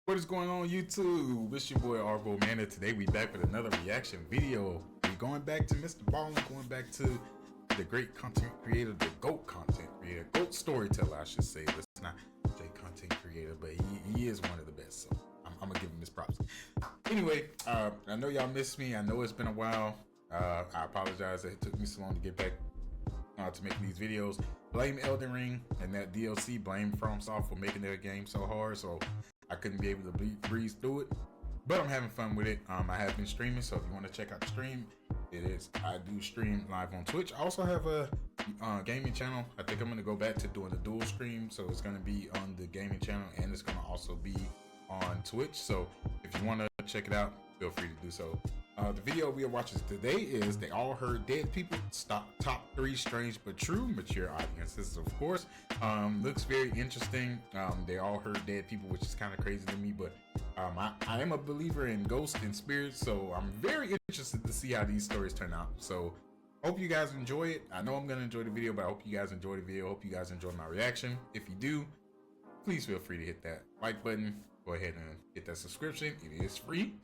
What is going on, YouTube? It's your boy Arbo Man, and today we back with another reaction video. We're going back to MrBallen, going back to the great content creator, the GOAT content creator, GOAT storyteller, I should say. Let's not say content creator, but he is one of the best, so I'm gonna give him his props. Anyway, I know y'all missed me. I know it's been a while. I apologize that it took me so long to get back to make these videos. Blame Elden Ring and that DLC. Blame FromSoft for making their game so hard, so I couldn't be able to breeze through it, but I'm having fun with it. I have been streaming, so if you want to check out the stream, I do stream live on Twitch. I also have a gaming channel. I think I'm going to go back to doing the dual stream, so it's going to be on the gaming channel and it's going to also be on Twitch. So if you want to check it out, feel free to do so. The video we are watching today is They All Heard Dead People, top 3 strange but true, mature audiences, of course. Looks very interesting. They all heard dead people, which is kind of crazy to me, but I am a believer in ghosts and spirits, so I'm very interested to see how these stories turn out. So hope you guys enjoy it. I know I'm gonna enjoy the video, but I hope you guys enjoy the video. Hope you guys enjoy my reaction. If you do, please feel free to hit that like button. Go ahead and hit that subscription. It is free.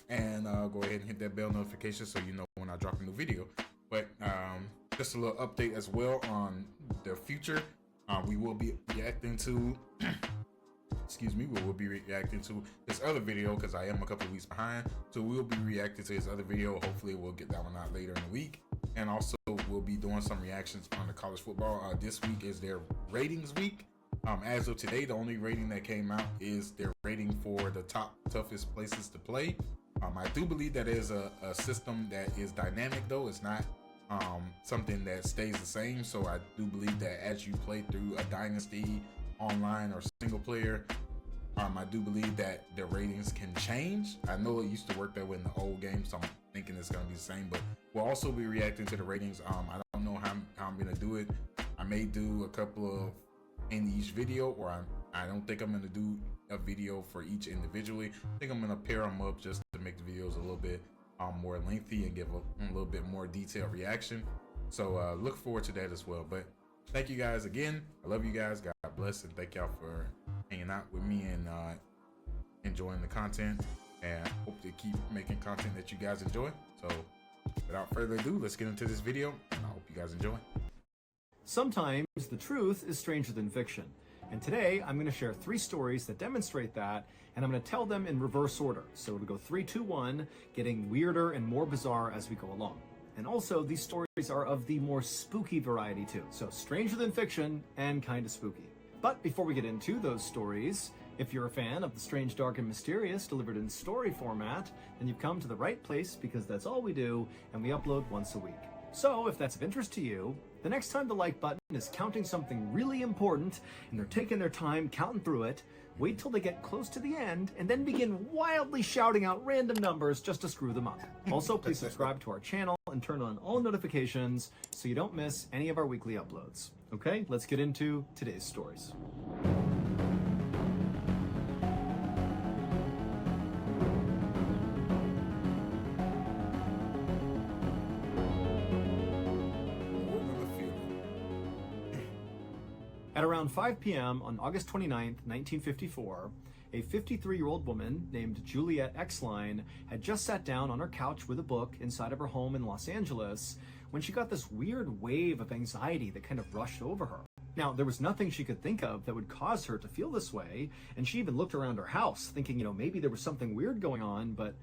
And go ahead and hit that bell notification so you know when I drop a new video. But just a little update as well on the future. We will be reacting to excuse me, we will be reacting to this other video because I am a couple of weeks behind. So we'll be reacting to this other video. Hopefully we'll get that one out later in the week. And also we'll be doing some reactions on the college football. This week is their ratings week. As of today, the only rating that came out is their rating for the top toughest places to play. I do believe that is a system that is dynamic, though. It's not something that stays the same. So I do believe that as you play through a dynasty, online or single player, I do believe that the ratings can change. I know it used to work that way in the old game, so I'm thinking it's going to be the same. But we'll also be reacting to the ratings. I don't know how I'm going to do it. I may do a couple of in each video, or I don't think I'm going to do a video for each individually. I think I'm going to pair them up just to make the videos a little bit more lengthy and give a little bit more detailed reaction. So look forward to that as well. But thank you guys again. I love you guys. God bless, and thank y'all for hanging out with me and enjoying the content, and hope to keep making content that you guys enjoy. So without further ado, let's get into this video, and I hope you guys enjoy. Sometimes the truth is stranger than fiction. And today I'm going to share 3 stories that demonstrate that, and I'm going to tell them in reverse order. So it'll go 3, 2, 1, getting weirder and more bizarre as we go along. And also, these stories are of the more spooky variety too. So stranger than fiction and kind of spooky. But before we get into those stories, if you're a fan of the strange, dark, and mysterious delivered in story format, then you've come to the right place, because that's all we do, and we upload once a week. So if that's of interest to you, the next time the like button is counting something really important and they're taking their time counting through it, wait till they get close to the end and then begin wildly shouting out random numbers just to screw them up. Also, please subscribe to our channel and turn on all notifications so you don't miss any of our weekly uploads. Okay, let's get into today's stories. At around 5 p.m. on August 29th, 1954, a 53-year-old woman named Juliet Exline had just sat down on her couch with a book inside of her home in Los Angeles when she got this weird wave of anxiety that kind of rushed over her. Now, there was nothing she could think of that would cause her to feel this way, and she even looked around her house thinking, maybe there was something weird going on, but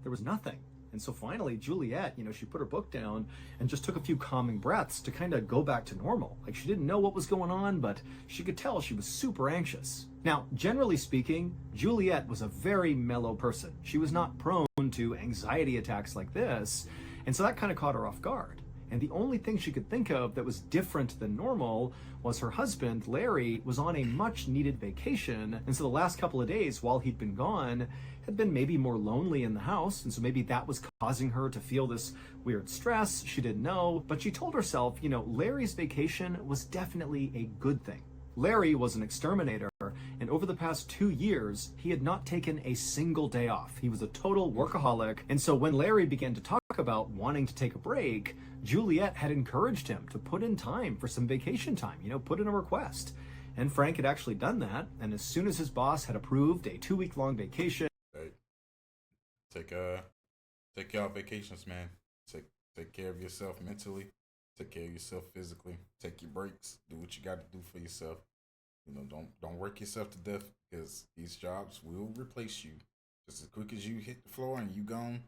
there was nothing. And so finally, Juliet, she put her book down and just took a few calming breaths to kind of go back to normal. Like, she didn't know what was going on, but she could tell she was super anxious. Now, generally speaking, Juliet was a very mellow person. She was not prone to anxiety attacks like this, and so that kind of caught her off guard. And the only thing she could think of that was different than normal was her husband, Larry, was on a much needed vacation. And so the last couple of days while he'd been gone had been maybe more lonely in the house. And so maybe that was causing her to feel this weird stress. She didn't know, but she told herself, Larry's vacation was definitely a good thing. Larry was an exterminator, and over the past 2 years, he had not taken a single day off. He was a total workaholic, and so when Larry began to talk about wanting to take a break, Juliet had encouraged him to put in time for some vacation time, put in a request. And Frank had actually done that, and as soon as his boss had approved a 2-week-long vacation, Hey, take y'all vacations, man. Take care of yourself mentally. Take care of yourself physically. Take your breaks. Do what you got to do for yourself. You know, don't work yourself to death, because these jobs will replace you. Just as quick as you hit the floor and you gone,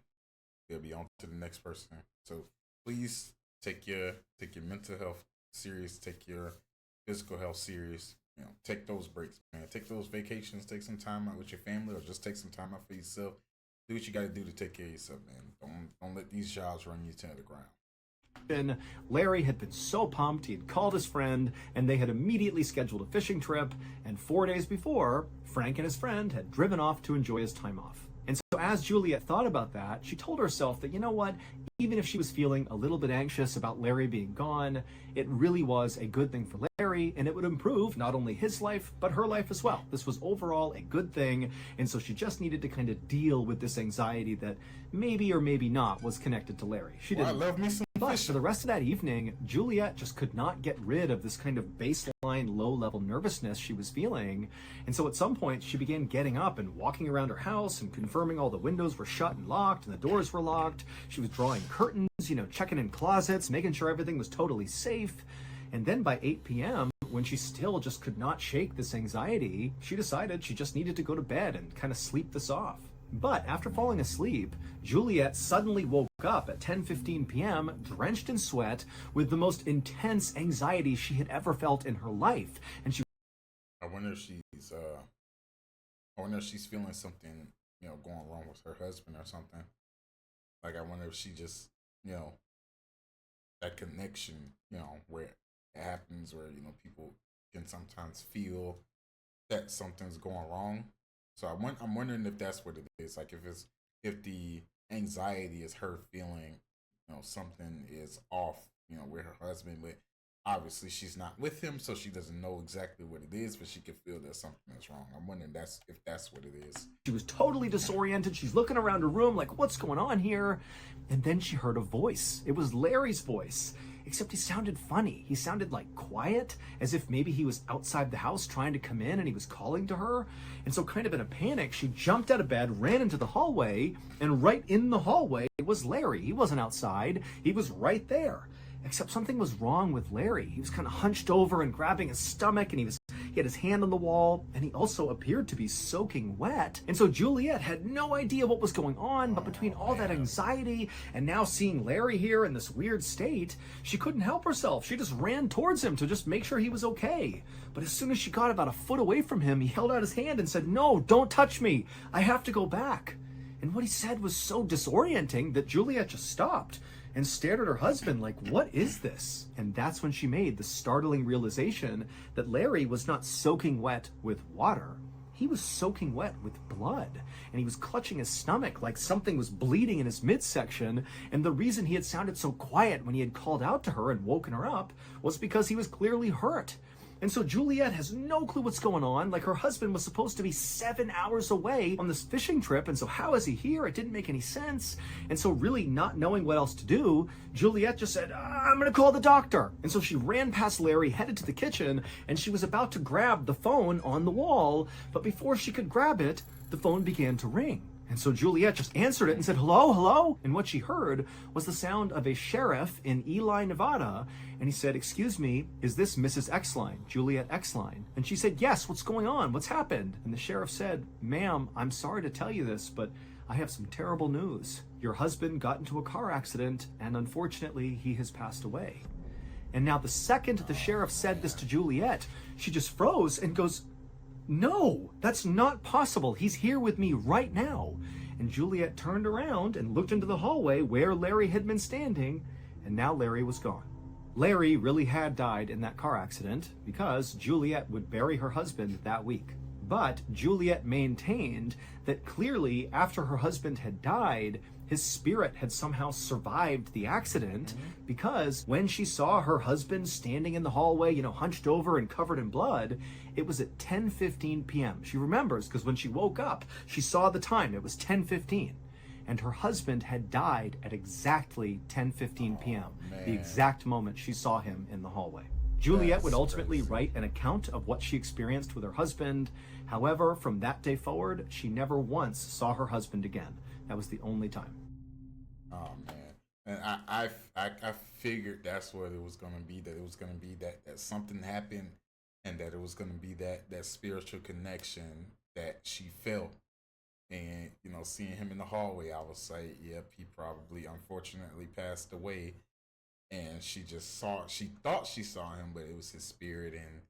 they'll be on to the next person. So please take your mental health serious. Take your physical health serious. You know, take those breaks, man. Take those vacations. Take some time out with your family, or just take some time out for yourself. Do what you got to do to take care of yourself, man. Don't let these jobs run you to the ground. Larry had been so pumped, he had called his friend, and they had immediately scheduled a fishing trip, and 4 days before, Frank and his friend had driven off to enjoy his time off. And so as Juliet thought about that, she told herself that, you know what, even if she was feeling a little bit anxious about Larry being gone, it really was a good thing for Larry, and it would improve not only his life, but her life as well. This was overall a good thing, and so she just needed to kind of deal with this anxiety that maybe or maybe not was connected to Larry. She didn't. Well, I love me some But fish. for the rest of that evening, Juliet just could not get rid of this kind of baseline low-level nervousness she was feeling. And so at some point, she began getting up and walking around her house and confirming all the windows were shut and locked and the doors were locked. She was drawing curtains, checking in closets, making sure everything was totally safe. And then by 8 p.m., when she still just could not shake this anxiety, she decided she just needed to go to bed and kind of sleep this off. But after falling asleep, Juliet suddenly woke up at 10:15 p.m., drenched in sweat, with the most intense anxiety she had ever felt in her life. And she I wonder if she's feeling something, going wrong with her husband or something. Like, I wonder if she just, that connection, where it happens, where, people can sometimes feel that something's going wrong. So I'm wondering if that's what it is. Like, if the anxiety is her feeling, something is off, with her husband, but obviously she's not with him, so she doesn't know exactly what it is, but she can feel that something is wrong. I'm wondering if that's what it is. She was totally disoriented. She's looking around her room like, what's going on here? And then she heard a voice. It was Larry's voice, except he sounded funny. He sounded like quiet, as if maybe he was outside the house trying to come in and he was calling to her. And so kind of in a panic, she jumped out of bed, ran into the hallway, and right in the hallway was Larry. He wasn't outside. He was right there. Except something was wrong with Larry. He was kind of hunched over and grabbing his stomach, and he had his hand on the wall, and he also appeared to be soaking wet. And so Juliet had no idea what was going on, but between all that anxiety and now seeing Larry here in this weird state, she couldn't help herself. She just ran towards him to just make sure he was okay. But as soon as she got about a foot away from him, he held out his hand and said, "No, don't touch me. I have to go back." And what he said was so disorienting that Juliet just stopped and stared at her husband like, what is this? And that's when she made the startling realization that Larry was not soaking wet with water. He was soaking wet with blood, and he was clutching his stomach like something was bleeding in his midsection. And the reason he had sounded so quiet when he had called out to her and woken her up was because he was clearly hurt. And so Juliet has no clue what's going on. Like, her husband was supposed to be 7 hours away on this fishing trip, and so how is he here? It didn't make any sense. And so really not knowing what else to do, Juliet just said, "I'm gonna call the doctor." And so she ran past Larry, headed to the kitchen, and she was about to grab the phone on the wall, but before she could grab it, the phone began to ring. And so Juliet just answered it and said, "Hello, hello?" And what she heard was the sound of a sheriff in Ely, Nevada. And he said, "Excuse me, is this Mrs. Exline, Juliet Exline?" And she said, "Yes, what's going on? What's happened?" And the sheriff said, "Ma'am, I'm sorry to tell you this, but I have some terrible news. Your husband got into a car accident, and unfortunately, he has passed away." And now the second the sheriff said this to Juliet, she just froze and goes, "No, that's not possible. He's here with me right now." And Juliet turned around and looked into the hallway where Larry had been standing, and now Larry was gone. Larry really had died in that car accident because Juliet would bury her husband that week. But Juliet maintained that clearly after her husband had died, his spirit had somehow survived the accident, because when she saw her husband standing in the hallway, hunched over and covered in blood, it was at 10:15 p.m. She remembers because when she woke up, she saw the time. It was 10:15. And her husband had died at exactly 10:15 p.m., the exact moment she saw him in the hallway. Juliet would That's ultimately crazy. write an account of what she experienced with her husband. However, from that day forward, she never once saw her husband again. That was the only time. Oh man. And I figured that's what it was gonna be. That it was gonna be that something happened, and that it was gonna be that spiritual connection that she felt. And seeing him in the hallway, I was like, yep, he probably unfortunately passed away. And she thought she saw him, but it was his spirit. And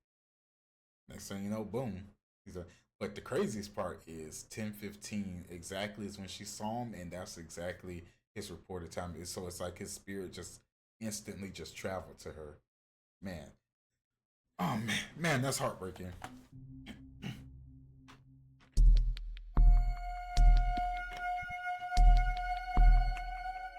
next thing you know, boom. He's a, but the craziest part is 10:15 exactly is when she saw him, and that's exactly his reported time. So it's like his spirit just instantly just traveled to her. Man, oh man, that's heartbreaking.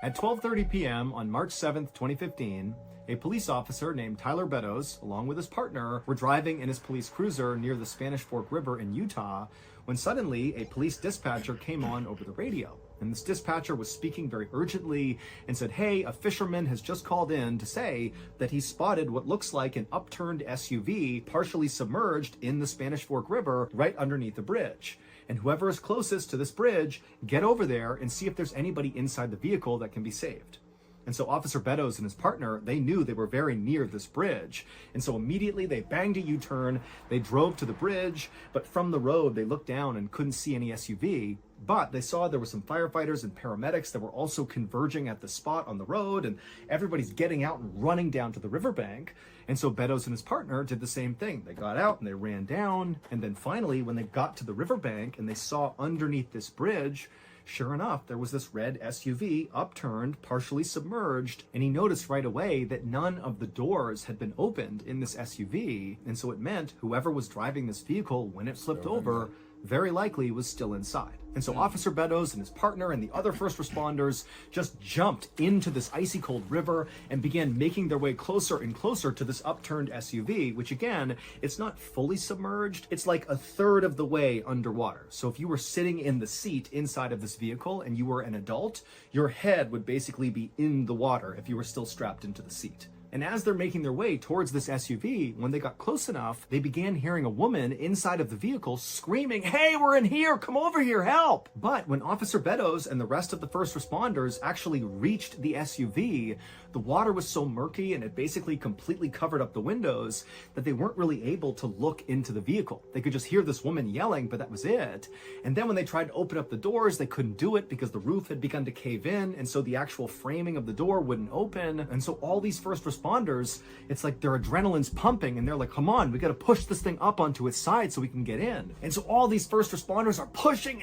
At 12:30 p.m. on March 7th, 2015, a police officer named Tyler Beddoes, along with his partner, were driving in his police cruiser near the Spanish Fork River in Utah when suddenly a police dispatcher came on over the radio. And this dispatcher was speaking very urgently and said, "Hey, a fisherman has just called in to say that he spotted what looks like an upturned SUV partially submerged in the Spanish Fork River right underneath the bridge. And whoever is closest to this bridge, get over there and see if there's anybody inside the vehicle that can be saved." And so Officer Beddoes and his partner, they knew they were very near this bridge. And so immediately they banged a U-turn, they drove to the bridge, but from the road they looked down and couldn't see any SUV. But they saw there were some firefighters and paramedics that were also converging at the spot on the road, and everybody's getting out and running down to the riverbank. And so Beddoes and his partner did the same thing. They got out and they ran down, and then finally when they got to the riverbank and they saw underneath this bridge, sure enough, there was this red SUV, upturned, partially submerged, and he noticed right away that none of the doors had been opened in this SUV, and so it meant whoever was driving this vehicle when it flipped over very likely was still inside. And so Officer Beddoes and his partner and the other first responders just jumped into this icy cold river and began making their way closer and closer to this upturned SUV, which again, it's not fully submerged. It's like a third of the way underwater. So if you were sitting in the seat inside of this vehicle and you were an adult, your head would basically be in the water if you were still strapped into the seat. And as they're making their way towards this SUV, when they got close enough, they began hearing a woman inside of the vehicle screaming, "Hey, we're in here, come over here, help!" But when Officer Beddoes and the rest of the first responders actually reached the SUV, the water was so murky and it basically completely covered up the windows that they weren't really able to look into the vehicle. They could just hear this woman yelling, but that was it. And then when they tried to open up the doors, they couldn't do it because the roof had begun to cave in, and so the actual framing of the door wouldn't open. And so all these first responders, it's like their adrenaline's pumping and they're like, "Come on, we got to push this thing up onto its side so we can get in." And so all these first responders are pushing,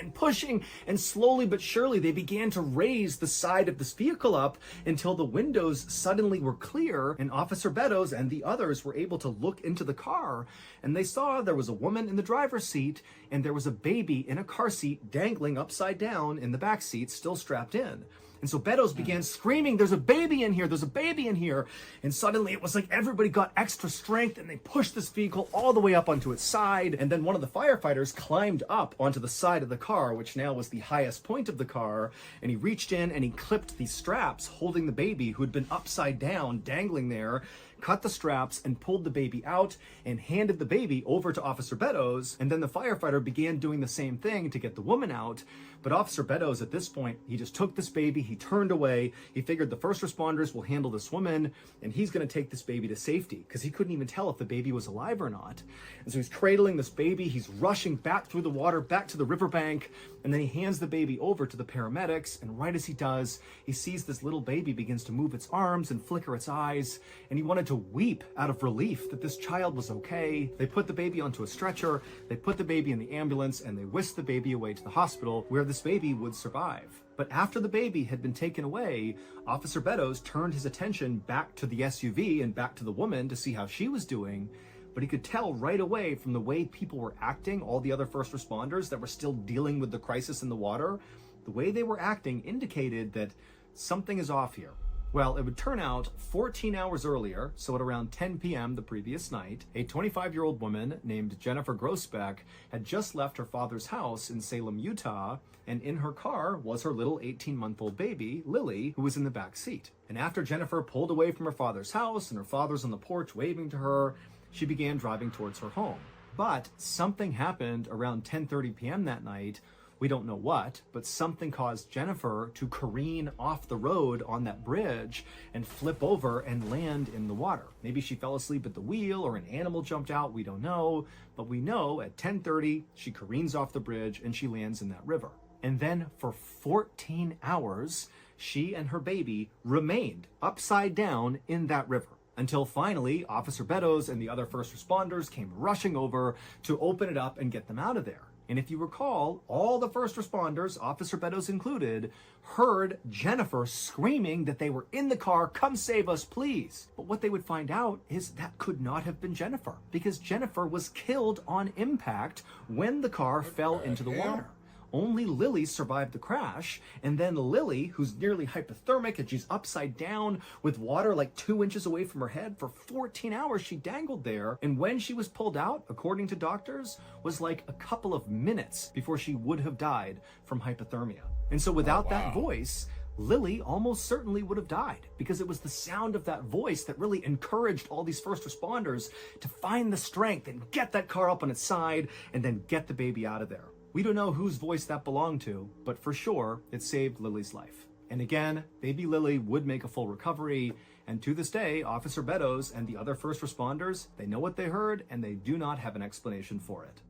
and slowly but surely they began to raise the side of this vehicle up until the windows suddenly were clear, and Officer Beddoes and the others were able to look into the car, and they saw there was a woman in the driver's seat and there was a baby in a car seat dangling upside down in the back seat, still strapped in. And so Beddoes began screaming, "There's a baby in here, there's a baby in here." And suddenly it was like everybody got extra strength and they pushed this vehicle all the way up onto its side. And then one of the firefighters climbed up onto the side of the car, which now was the highest point of the car. And he reached in and he clipped the straps holding the baby who had been upside down, dangling there, cut the straps and pulled the baby out and handed the baby over to Officer Beddoes. And then the firefighter began doing the same thing to get the woman out. But Officer Beddoes at this point, he just took this baby, he turned away, he figured the first responders will handle this woman and he's gonna take this baby to safety because he couldn't even tell if the baby was alive or not. And so he's cradling this baby, he's rushing back through the water, back to the riverbank, and then he hands the baby over to the paramedics, and right as he does, he sees this little baby begins to move its arms and flicker its eyes, and he wanted to weep out of relief that this child was okay. They put the baby onto a stretcher, they put the baby in the ambulance, and they whisked the baby away to the hospital where this baby would survive. But after the baby had been taken away, Officer Beddoes turned his attention back to the SUV and back to the woman to see how she was doing. But he could tell right away from the way people were acting, all the other first responders that were still dealing with the crisis in the water, the way they were acting indicated that something is off here. Well, it would turn out 14 hours earlier, so at around 10 p.m. the previous night, a 25-year-old woman named Jennifer Grossbeck had just left her father's house in Salem, Utah, and in her car was her little 18-month-old baby, Lily, who was in the back seat. And after Jennifer pulled away from her father's house and her father's on the porch waving to her, she began driving towards her home. But something happened around 10:30 p.m. that night. We don't know what, but something caused Jennifer to careen off the road on that bridge and flip over and land in the water. Maybe she fell asleep at the wheel or an animal jumped out, we don't know. But we know at 10:30, she careens off the bridge and she lands in that river. And then for 14 hours, she and her baby remained upside down in that river. Until finally, Officer Beddoes and the other first responders came rushing over to open it up and get them out of there. And if you recall, all the first responders, Officer Beddoes included, heard Jennifer screaming that they were in the car, "Come save us, please." But what they would find out is that could not have been Jennifer, because Jennifer was killed on impact when the car fell into the water. Only Lily survived the crash, and then Lily, who's nearly hypothermic and she's upside down with water like 2 inches away from her head, for 14 hours she dangled there, and when she was pulled out, according to doctors, was like a couple of minutes before she would have died from hypothermia. And so without that voice, Lily almost certainly would have died, because it was the sound of that voice that really encouraged all these first responders to find the strength and get that car up on its side and then get the baby out of there. We don't know whose voice that belonged to, but for sure, it saved Lily's life. And again, baby Lily would make a full recovery, and to this day, Officer Beddoes and the other first responders, they know what they heard, and they do not have an explanation for it.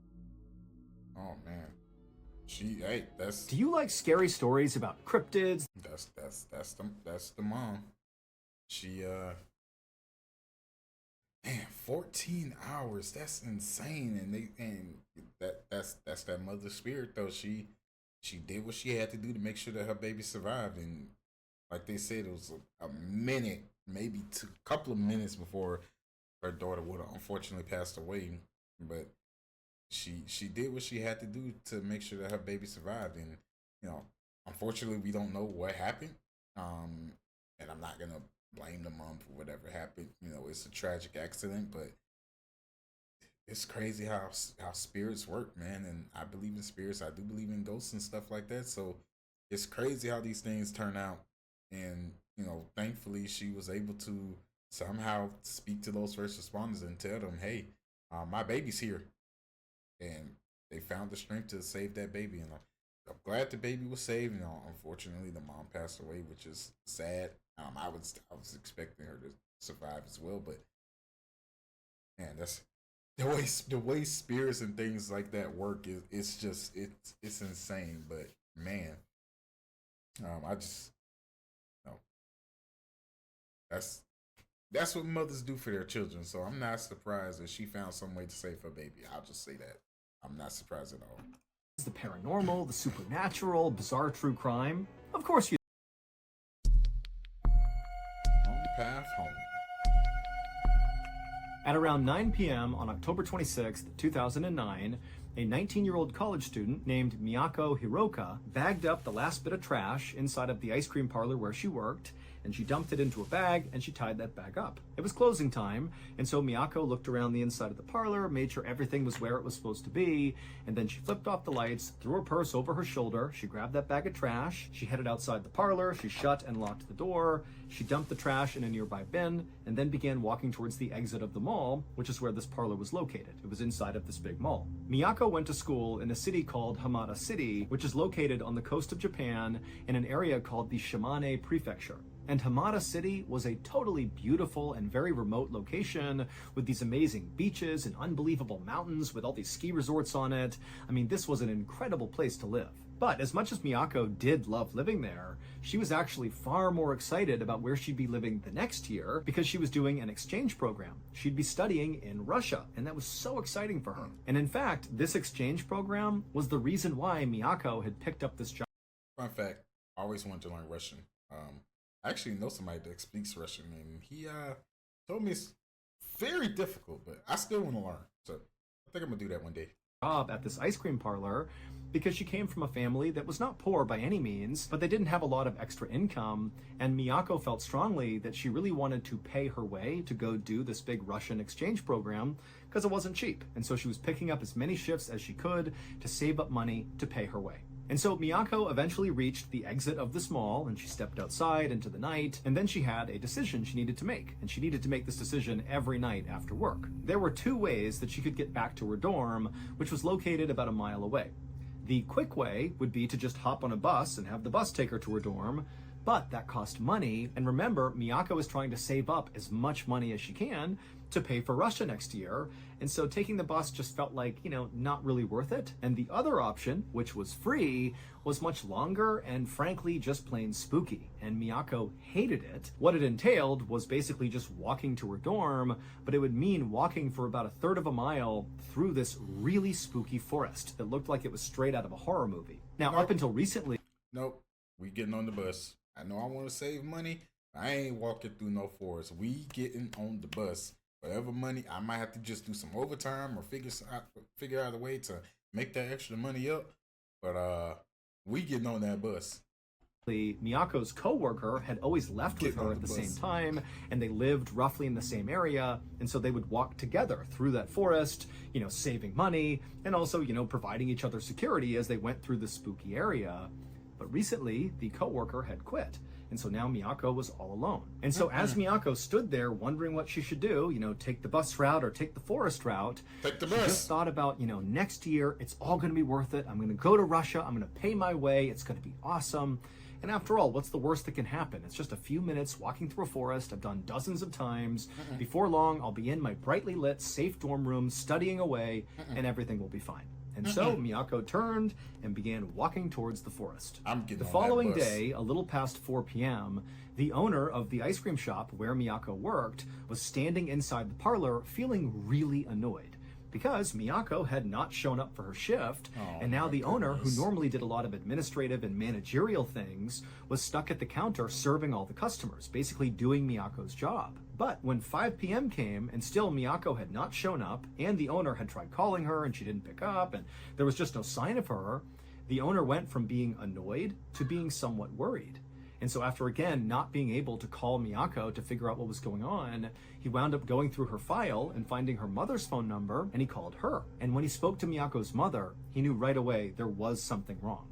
Oh man, that's. Do you like scary stories about cryptids? That's the mom. She Man, 14 hours. That's insane. That's that mother spirit though. She did what she had to do to make sure that her baby survived. And like they said, it was a minute, maybe a couple of minutes before her daughter would have unfortunately passed away. But she did what she had to do to make sure that her baby survived. And unfortunately, we don't know what happened. And I'm not gonna blame the mom for whatever happened. It's a tragic accident, but it's crazy how spirits work, man. And I believe in spirits. I do believe in ghosts and stuff like that. So it's crazy how these things turn out. And thankfully, she was able to somehow speak to those first responders and tell them, "Hey, my baby's here," and they found the strength to save that baby. And I'm glad the baby was saved. Unfortunately, the mom passed away, which is sad. I was expecting her to survive as well, but man, that's the way spirits and things like that work. It's insane. But man, I just that's what mothers do for their children. So I'm not surprised that she found some way to save her baby. I'll just say that I'm not surprised at all. The paranormal, the supernatural, bizarre true crime. Of course you. Path home. At around 9 p.m. on October 26, 2009, a 19-year-old college student named Miyako Hiroka bagged up the last bit of trash inside of the ice cream parlor where she worked, and she dumped it into a bag and she tied that bag up. It was closing time, and so Miyako looked around the inside of the parlor, made sure everything was where it was supposed to be, and then she flipped off the lights, threw her purse over her shoulder, she grabbed that bag of trash, she headed outside the parlor, she shut and locked the door, she dumped the trash in a nearby bin, and then began walking towards the exit of the mall, which is where this parlor was located. It was inside of this big mall. Miyako went to school in a city called Hamada City, which is located on the coast of Japan in an area called the Shimane Prefecture. And Hamada City was a totally beautiful and very remote location with these amazing beaches and unbelievable mountains with all these ski resorts on it. I mean, this was an incredible place to live. But as much as Miyako did love living there, she was actually far more excited about where she'd be living the next year because she was doing an exchange program. She'd be studying in Russia, and that was so exciting for her. And in fact, this exchange program was the reason why Miyako had picked up this job. Fun fact, I always wanted to learn Russian. I actually know somebody that speaks Russian, and he told me it's very difficult, but I still want to learn. So I think I'm going to do that one day. job at this ice cream parlor because she came from a family that was not poor by any means, but they didn't have a lot of extra income, and Miyako felt strongly that she really wanted to pay her way to go do this big Russian exchange program because it wasn't cheap, and so she was picking up as many shifts as she could to save up money to pay her way. And so Miyako eventually reached the exit of this mall, and she stepped outside into the night, and then she had a decision she needed to make, and she needed to make this decision every night after work. There were two ways that she could get back to her dorm, which was located about a mile away. The quick way would be to just hop on a bus and have the bus take her to her dorm, but that cost money, and remember, Miyako is trying to save up as much money as she can to pay for Russia next year, and so taking the bus just felt like, not really worth it. And the other option, which was free, was much longer and frankly just plain spooky, and Miyako hated it. What it entailed was basically just walking to her dorm, but it would mean walking for about a third of a mile through this really spooky forest that looked like it was straight out of a horror movie. Now, up until recently... Nope, we getting on the bus. I know I want to save money. I ain't walking through no forest. We getting on the bus. Whatever money, I might have to just do some overtime or figure out a way to make that extra money up. But we getting on that bus. Miyako's co-worker had always left with her at the same time, and they lived roughly in the same area, and so they would walk together through that forest, saving money, and also, providing each other security as they went through the spooky area. But recently, the co-worker had quit, and so now Miyako was all alone. And so as Miyako stood there wondering what she should do, take the bus route or take the forest route, she just thought about, next year, it's all going to be worth it. I'm going to go to Russia. I'm going to pay my way. It's going to be awesome. And after all, what's the worst that can happen? It's just a few minutes walking through a forest. I've done dozens of times. Before long, I'll be in my brightly lit, safe dorm room, studying away, and everything will be fine. And so Miyako turned and began walking towards the forest. The following day, a little past 4 p.m., the owner of the ice cream shop where Miyako worked was standing inside the parlor feeling really annoyed because Miyako had not shown up for her shift, and now the owner, who normally did a lot of administrative and managerial things, was stuck at the counter serving all the customers, basically doing Miyako's job. But when 5 p.m. came and still Miyako had not shown up, and the owner had tried calling her and she didn't pick up, and there was just no sign of her, the owner went from being annoyed to being somewhat worried. And so after again not being able to call Miyako to figure out what was going on, he wound up going through her file and finding her mother's phone number, and he called her. And when he spoke to Miyako's mother, he knew right away there was something wrong.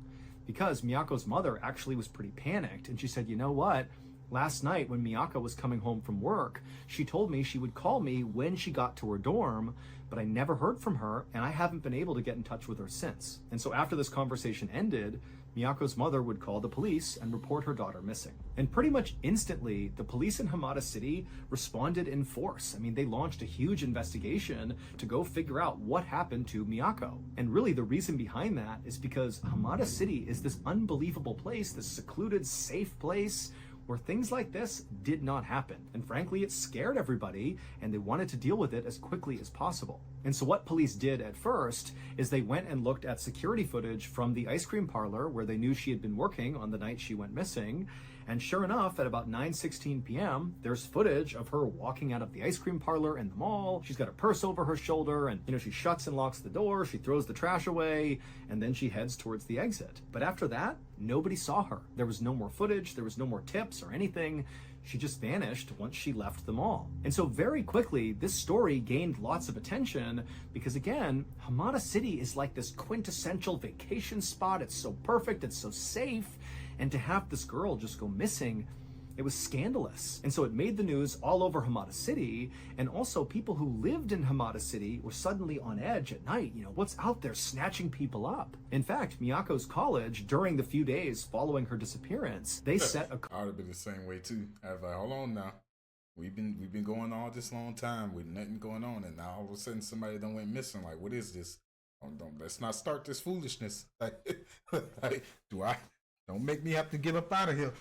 Because Miyako's mother actually was pretty panicked, and she said, you know what? Last night when Miyako was coming home from work, she told me she would call me when she got to her dorm, but I never heard from her, and I haven't been able to get in touch with her since. And so after this conversation ended, Miyako's mother would call the police and report her daughter missing. And pretty much instantly, the police in Hamada City responded in force. I mean, they launched a huge investigation to go figure out what happened to Miyako. And really the reason behind that is because Hamada City is this unbelievable place, this secluded, safe place where things like this did not happen. And frankly, it scared everybody, and they wanted to deal with it as quickly as possible. And so what police did at first is they went and looked at security footage from the ice cream parlor where they knew she had been working on the night she went missing. And sure enough, at about 9:16 p.m., there's footage of her walking out of the ice cream parlor in the mall. She's got a purse over her shoulder, and she shuts and locks the door, she throws the trash away, and then she heads towards the exit. But after that, nobody saw her. There was no more footage, there was no more tips or anything. She just vanished once she left the mall. And so very quickly, this story gained lots of attention because again, Hamada City is like this quintessential vacation spot. It's so perfect, it's so safe. And to have this girl just go missing, it was scandalous. And so it made the news all over Hamada City, and also people who lived in Hamada City were suddenly on edge at night. What's out there snatching people up? In fact, Miyako's college, during the few days following her disappearance, they set a... I would have been the same way too. I was like, hold on now. We've been going all this long time with nothing going on, and now all of a sudden somebody done went missing. Like, what is this? Let's not start this foolishness. Don't make me have to get up out of here.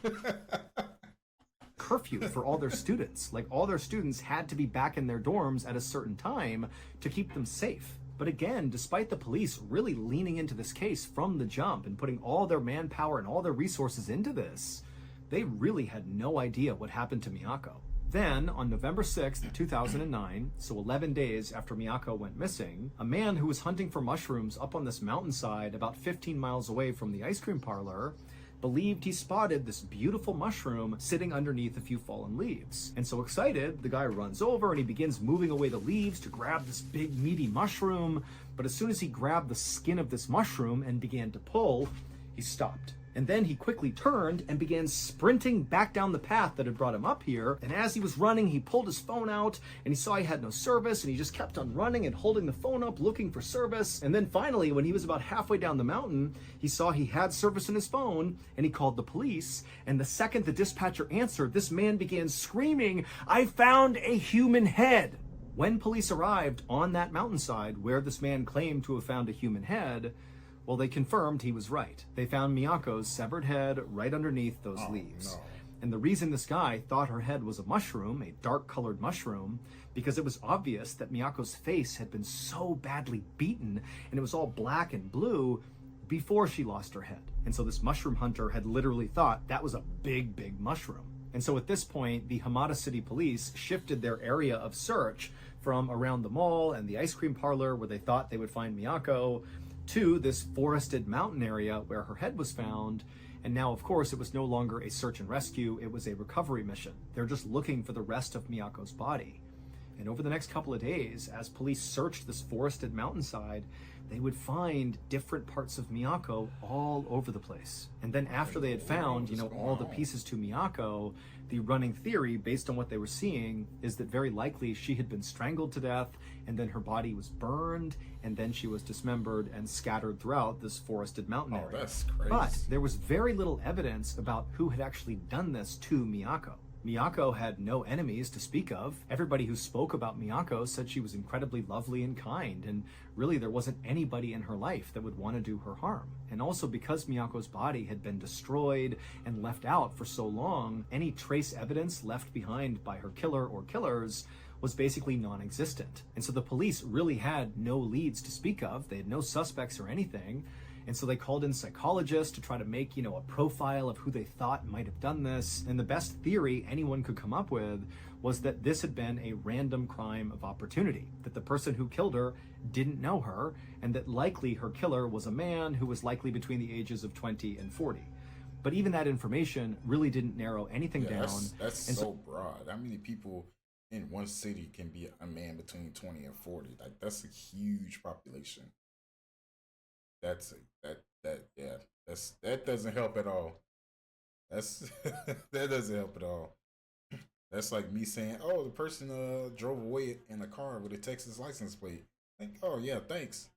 Curfew for all their students. Like, all their students had to be back in their dorms at a certain time to keep them safe. But again, despite the police really leaning into this case from the jump and putting all their manpower and all their resources into this, they really had no idea what happened to Miyako. Then, on November 6th, 2009, so 11 days after Miyako went missing, a man who was hunting for mushrooms up on this mountainside about 15 miles away from the ice cream parlor believed he spotted this beautiful mushroom sitting underneath a few fallen leaves. And so excited, the guy runs over and he begins moving away the leaves to grab this big meaty mushroom. But as soon as he grabbed the skin of this mushroom and began to pull, he stopped. And then he quickly turned and began sprinting back down the path that had brought him up here. And as he was running, he pulled his phone out and he saw he had no service, and he just kept on running and holding the phone up looking for service. And then finally, when he was about halfway down the mountain, he saw he had service in his phone and he called the police. And the second the dispatcher answered, this man began screaming, "I found a human head!" When police arrived on that mountainside where this man claimed to have found a human head, well, they confirmed he was right. They found Miyako's severed head right underneath those leaves. No. And the reason this guy thought her head was a mushroom, a dark-colored mushroom, because it was obvious that Miyako's face had been so badly beaten and it was all black and blue before she lost her head. And so this mushroom hunter had literally thought that was a big, big mushroom. And so at this point, the Hamada City Police shifted their area of search from around the mall and the ice cream parlor where they thought they would find Miyako to this forested mountain area where her head was found. And now, of course, it was no longer a search and rescue, it was a recovery mission. They're just looking for the rest of Miyako's body. And over the next couple of days, as police searched this forested mountainside, they would find different parts of Miyako all over the place. And then after they had found, all the pieces to Miyako, the running theory, based on what they were seeing, is that very likely she had been strangled to death, and then her body was burned, and then she was dismembered and scattered throughout this forested mountain area. That's crazy. But there was very little evidence about who had actually done this to Miyako. Miyako had no enemies to speak of. Everybody who spoke about Miyako said she was incredibly lovely and kind, and really there wasn't anybody in her life that would want to do her harm. And also because Miyako's body had been destroyed and left out for so long, any trace evidence left behind by her killer or killers was basically non-existent. And so the police really had no leads to speak of. They had no suspects or anything. And so they called in psychologists to try to make, a profile of who they thought might have done this. And the best theory anyone could come up with was that this had been a random crime of opportunity, that the person who killed her didn't know her, and that likely her killer was a man who was likely between the ages of 20 and 40. But even that information really didn't narrow anything down. That's so broad. How many people in one city can be a man between 20 and 40? Like, that's a huge population. That doesn't help at all. That doesn't help at all. That's like me saying, "Oh, the person drove away in a car with a Texas license plate." Oh yeah, thanks,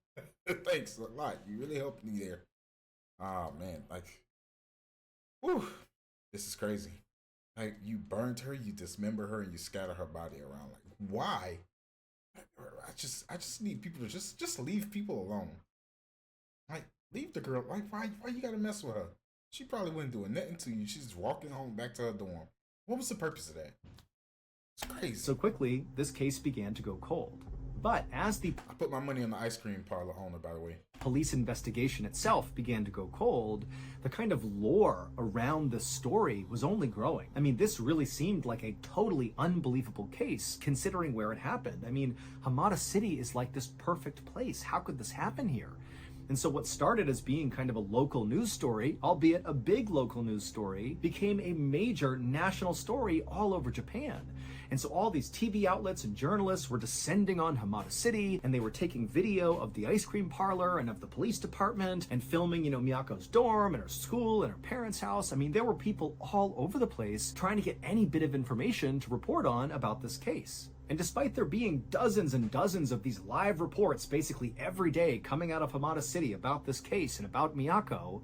thanks a lot. You really helped me there. Oh man, whew, this is crazy. Like, you burned her, you dismember her, and you scatter her body around. Like, why? I just need people to just leave people alone. Like, leave the girl. Like, why you gotta mess with her? She probably wasn't doing nothing to you. She's walking home back to her dorm. What was the purpose of that? It's crazy. So quickly, this case began to go cold. But as the I put my money on the ice cream parlor owner, by the way. Police investigation itself began to go cold, the kind of lore around this story was only growing. I mean, this really seemed like a totally unbelievable case, considering where it happened. I mean, Hamada City is like this perfect place. How could this happen here? And so what started as being kind of a local news story, albeit a big local news story, became a major national story all over Japan. And so all these TV outlets and journalists were descending on Hamada City, and they were taking video of the ice cream parlor and of the police department and filming, Miyako's dorm and her school and her parents' house. I mean, there were people all over the place trying to get any bit of information to report on about this case. And despite there being dozens and dozens of these live reports basically every day coming out of Hamada City about this case and about Miyako,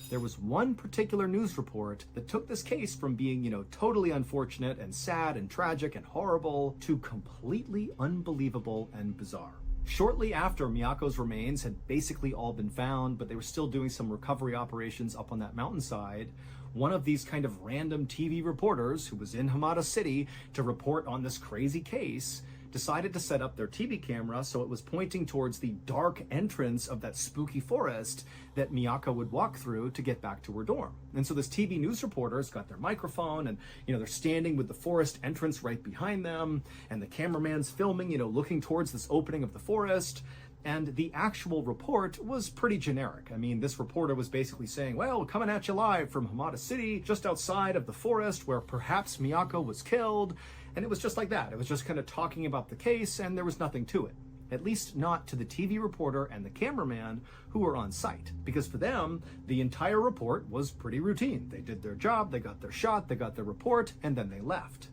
there was one particular news report that took this case from being, totally unfortunate and sad and tragic and horrible to completely unbelievable and bizarre. Shortly after Miyako's remains had basically all been found, but they were still doing some recovery operations up on that mountainside, one of these kind of random TV reporters who was in Hamada City to report on this crazy case decided to set up their TV camera so it was pointing towards the dark entrance of that spooky forest that Miyako would walk through to get back to her dorm. And so this TV news reporter's got their microphone and, they're standing with the forest entrance right behind them, and the cameraman's filming, looking towards this opening of the forest. And the actual report was pretty generic. I mean, this reporter was basically saying, well, coming at you live from Hamada City, just outside of the forest where perhaps Miyako was killed. And it was just like that. It was just kind of talking about the case, and there was nothing to it. At least not to the TV reporter and the cameraman who were on site. Because for them, the entire report was pretty routine. They did their job, they got their shot, they got their report, and then they left.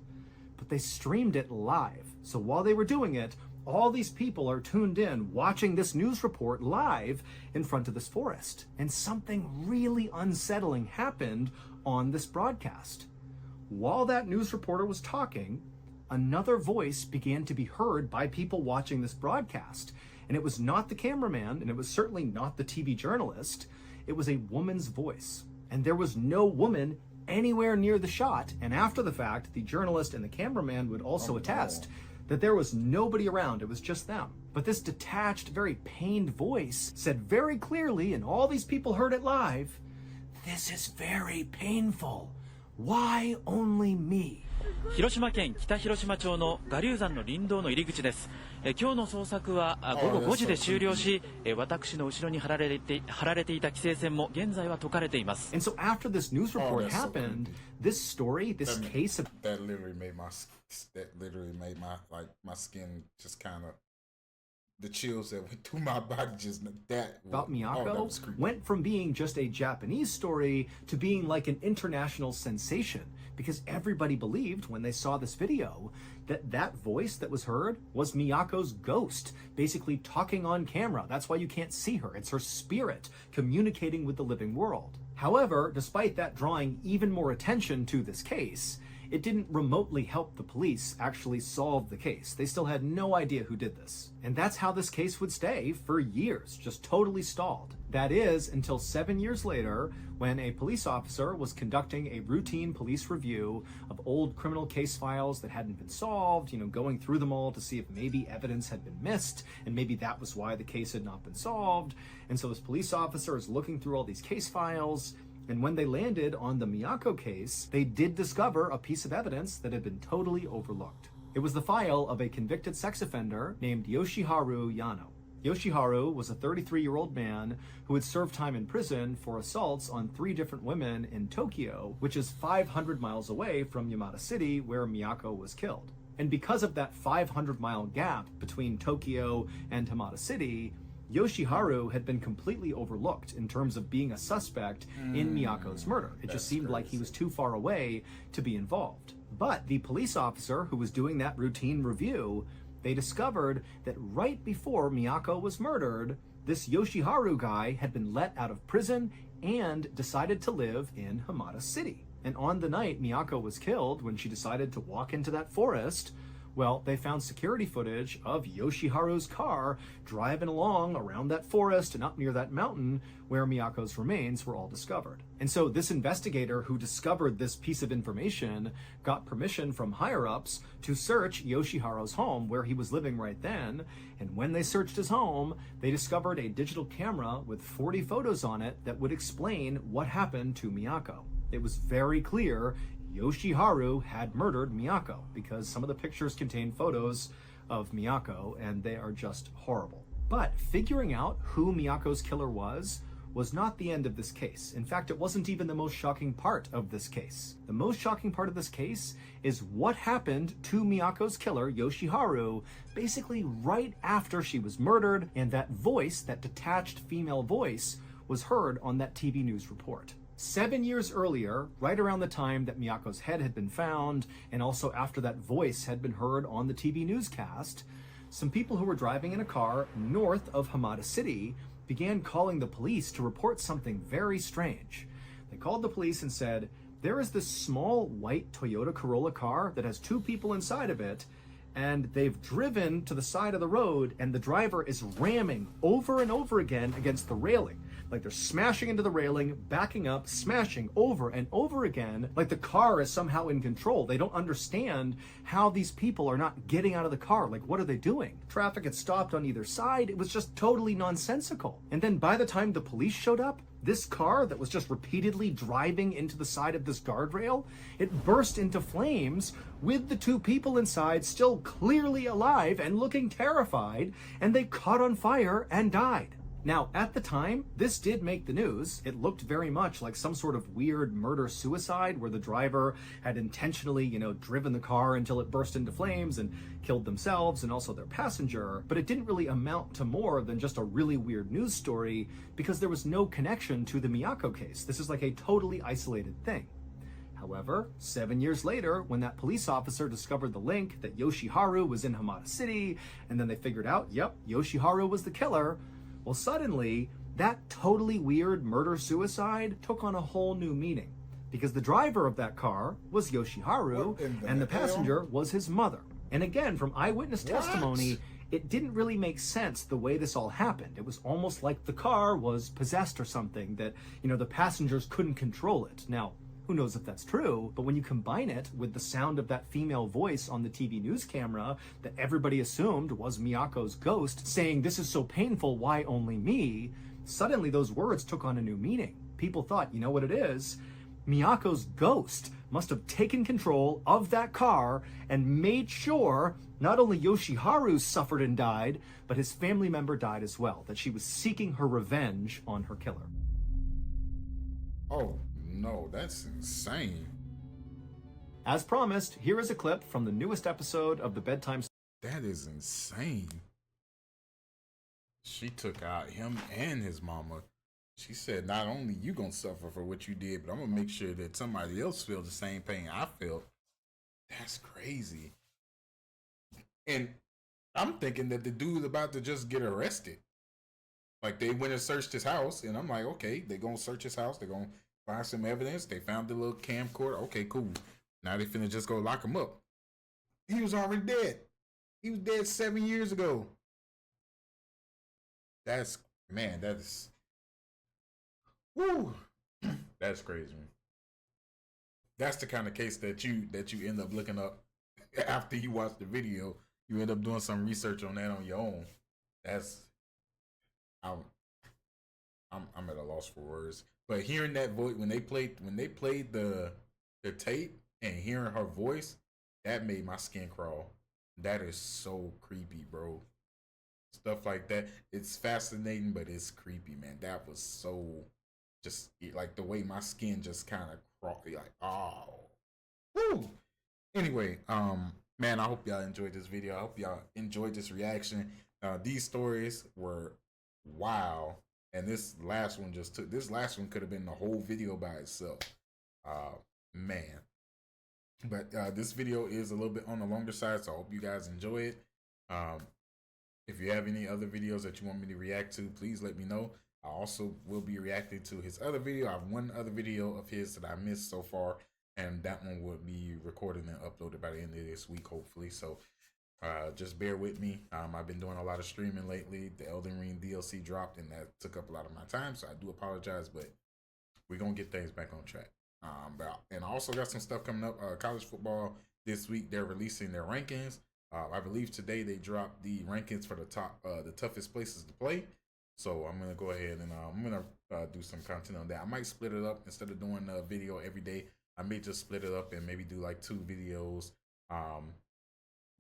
But they streamed it live. So while they were doing it, all these people are tuned in watching this news report live in front of this forest. And something really unsettling happened on this broadcast. While that news reporter was talking, another voice began to be heard by people watching this broadcast. And it was not the cameraman, and it was certainly not the TV journalist. It was a woman's voice. And there was no woman anywhere near the shot. And after the fact, the journalist and the cameraman would also attest that there was nobody around. It was just them. But this detached, very pained voice said very clearly, and all these people heard it live, "This is very painful. Why only me?" 広島県北広島町の我流山の林道の入り口です。今日の捜索は午後5時で終了し、私の後ろに張られていた規制線も現在は解かれています。And so after this news report happened, this story, this case of that literally made my skin just kind of, the chills that went through my body just that about Miyako went from being just a Japanese story to being like an international sensation, because everybody believed when they saw this video that that voice that was heard was Miyako's ghost, basically talking on camera. That's why you can't see her. It's her spirit communicating with the living world. However, despite that drawing even more attention to this case, it didn't remotely help the police actually solve the case. They still had no idea who did this. And that's how this case would stay for years, just totally stalled. That is, until 7 years later, when a police officer was conducting a routine police review of old criminal case files that hadn't been solved, going through them all to see if maybe evidence had been missed, and maybe that was why the case had not been solved. And so this police officer is looking through all these case files, and when they landed on the Miyako case, they did discover a piece of evidence that had been totally overlooked. It was the file of a convicted sex offender named Yoshiharu Yano. Yoshiharu was a 33-year-old man who had served time in prison for assaults on 3 different women in Tokyo, which is 500 miles away from Yamada City, where Miyako was killed. And because of that 500-mile gap between Tokyo and Hamada City, Yoshiharu had been completely overlooked in terms of being a suspect in Miyako's murder. It just seemed like he was too far away to be involved. But the police officer who was doing that routine review, they discovered that right before Miyako was murdered, this Yoshiharu guy had been let out of prison and decided to live in Hamada City. And on the night Miyako was killed, when she decided to walk into that forest, well, they found security footage of Yoshiharu's car driving along around that forest and up near that mountain where Miyako's remains were all discovered. And so this investigator who discovered this piece of information got permission from higher-ups to search Yoshiharu's home where he was living right then. And when they searched his home, they discovered a digital camera with 40 photos on it that would explain what happened to Miyako. It was very clear Yoshiharu had murdered Miyako, because some of the pictures contain photos of Miyako and they are just horrible. But figuring out who Miyako's killer was not the end of this case. In fact, it wasn't even the most shocking part of this case. The most shocking part of this case is what happened to Miyako's killer, Yoshiharu, basically right after she was murdered, and that voice, that detached female voice, was heard on that TV news report. 7 years earlier, right around the time that Miyako's head had been found, and also after that voice had been heard on the TV newscast, some people who were driving in a car north of Hamada City began calling the police to report something very strange. They called the police and said, there is this small white Toyota Corolla car that has 2 people inside of it, and they've driven to the side of the road, and the driver is ramming over and over again against the railing. Like they're smashing into the railing, backing up, smashing over and over again, like the car is somehow in control. They don't understand how these people are not getting out of the car. Like, what are they doing? Traffic had stopped on either side. It was just totally nonsensical. And then by the time the police showed up, this car that was just repeatedly driving into the side of this guardrail, it burst into flames with the two people inside still clearly alive and looking terrified, and they caught on fire and died. Now, at the time, this did make the news. It looked very much like some sort of weird murder-suicide where the driver had intentionally, driven the car until it burst into flames and killed themselves and also their passenger. But it didn't really amount to more than just a really weird news story because there was no connection to the Miyako case. This is like a totally isolated thing. However, 7 years later, when that police officer discovered the link that Yoshiharu was in Hamada City, and then they figured out, yep, Yoshiharu was the killer, well, suddenly, that totally weird murder-suicide took on a whole new meaning because the driver of that car was Yoshiharu and the passenger was his mother. And again, from eyewitness testimony, it didn't really make sense the way this all happened. It was almost like the car was possessed or something, that, the passengers couldn't control it. Now, who knows if that's true, but when you combine it with the sound of that female voice on the TV news camera that everybody assumed was Miyako's ghost saying, "This is so painful, why only me?" suddenly those words took on a new meaning. People thought, you know what it is? Miyako's ghost must have taken control of that car and made sure not only Yoshiharu suffered and died, but his family member died as well, that she was seeking her revenge on her killer. Oh, no, that's insane. As promised, here is a clip from the newest episode of the Bedtime. That is insane. She took out him and his mama. She said, not only you gonna suffer for what you did, but I'm gonna make sure that somebody else feels the same pain I felt. That's crazy. And I'm thinking that the dude's about to just get arrested. Like, they went and searched his house, and I'm like, okay, they're gonna search his house, they're gonna find some evidence. They found the little camcorder. Okay, cool. Now they finna just go lock him up. He was already dead. He was dead 7 years ago. That is, woo. That's crazy. That's the kind of case that you end up looking up after you watch the video. You end up doing some research on that on your own. That's, I'm at a loss for words. But hearing that voice when they played the tape and hearing her voice, that made my skin crawl. That is so creepy, bro. Stuff like that. It's fascinating, but it's creepy, man. That was so just like the way my skin just kind of crawled. Like, oh, woo. Anyway, man, I hope y'all enjoyed this video. I hope y'all enjoyed this reaction. These stories were wow. And this last one could have been the whole video by itself. Man. But this video is a little bit on the longer side, so I hope you guys enjoy it. If you have any other videos that you want me to react to, please let me know. I also will be reacting to his other video. I have one other video of his that I missed so far, and that one will be recorded and uploaded by the end of this week, hopefully. So just bear with me. I've been doing a lot of streaming lately. The Elden Ring DLC dropped, and that took up a lot of my time, so I do apologize, but we're going to get things back on track. And I also got some stuff coming up. College football this week, they're releasing their rankings. I believe today they dropped the rankings for the toughest places to play. So I'm going to go ahead and I'm going to do some content on that. I might split it up instead of doing a video every day. I may just split it up and maybe do like 2 videos.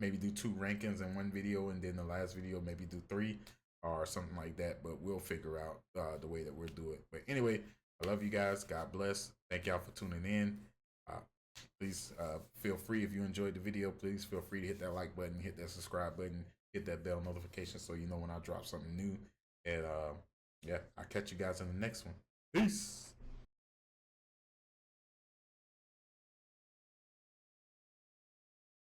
Maybe do 2 rankings in one video, and then the last video maybe do 3 or something like that. But we'll figure out the way that we'll do it. But anyway, I love you guys. God bless. Thank y'all for tuning in. Please feel free, if you enjoyed the video, please feel free to hit that like button, hit that subscribe button, hit that bell notification so you know when I drop something new. And yeah, I'll catch you guys in the next one. Peace.